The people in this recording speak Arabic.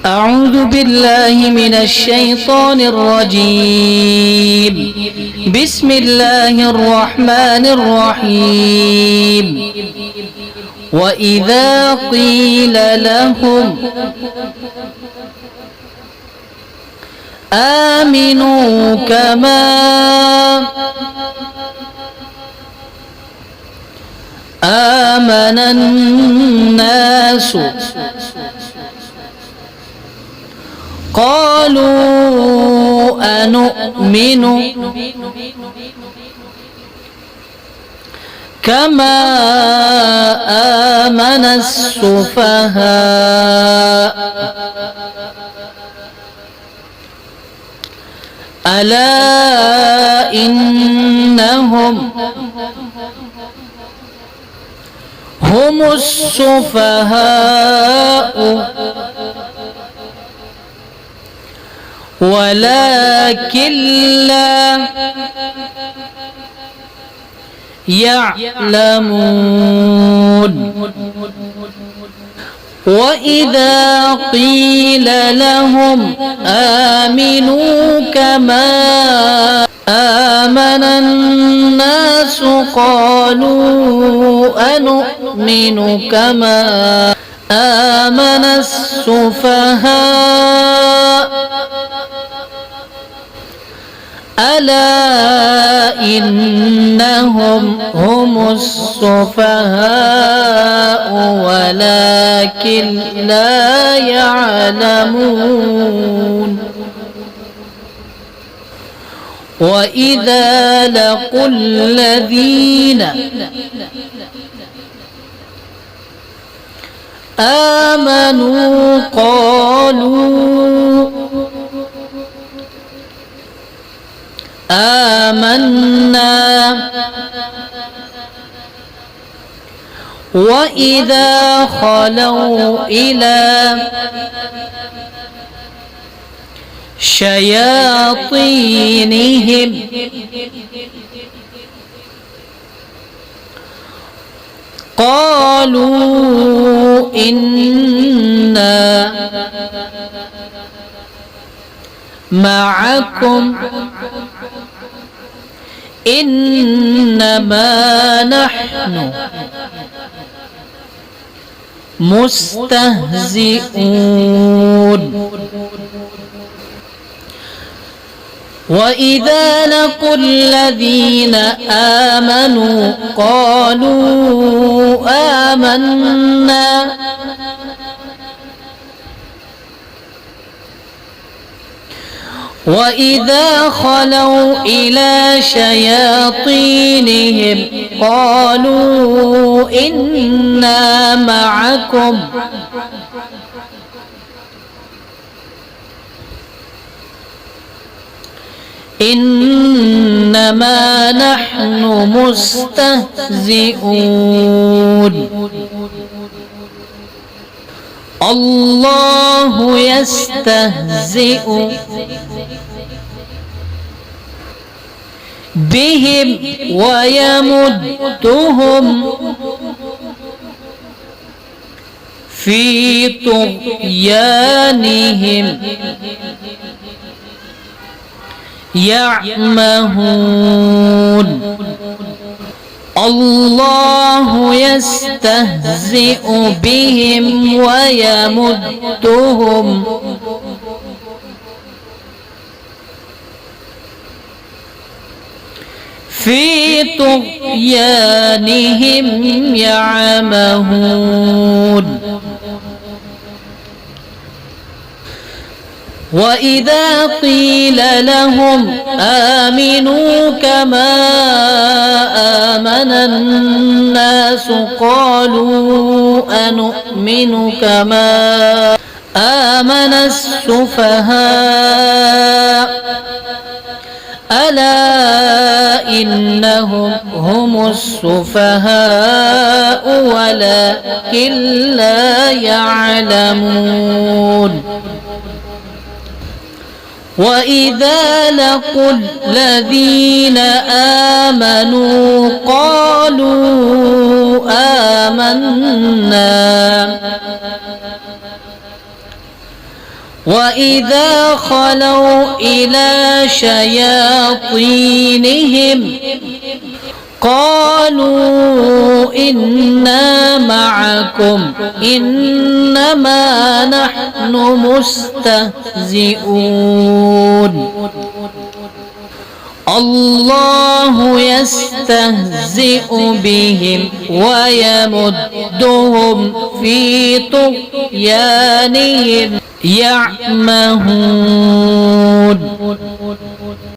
أعوذ بالله من الشيطان الرجيم. بسم الله الرحمن الرحيم. وإذا قيل لهم آمنوا كما آمن الناس قالوا أنؤمن كما آمن السفهاء ألا إنهم هم السفهاء ولكن لا يعلمون. وإذا قيل لهم آمنوا كما آمن الناس قالوا أنؤمن كما آمن السفهاء ألا إنهم هم السفهاء ولكن لا يعلمون. وإذا لقوا الذين آمنوا قالوا آمنا وإذا خلوا إلى شياطينهم قالوا إنا معكم إنما نحن مستهزئون. وإذا لقوا الذين آمنوا قالوا آمنا وإذا خلوا إلى شياطينهم قالوا إنا معكم إنما نحن مستهزئون. الله يستهزئ بهم ويمدهم في طغيانهم يعمهون. الله يستهزئ بهم ويمدهم في طغيانهم يعمهون. وإذا قيل لهم آمنوا كما آمن الناس قالوا أنؤمن كما آمن السفهاء ألا إنهم هم السفهاء ولكن لا يعلمون. وإذا لقوا الذين آمنوا قالوا آمنا وإذا خلوا إلى شياطينهم قالوا إنا معكم إنما نحن مستهزئون الله يستهزئ بهم ويمدهم في طغيانهم يعمهون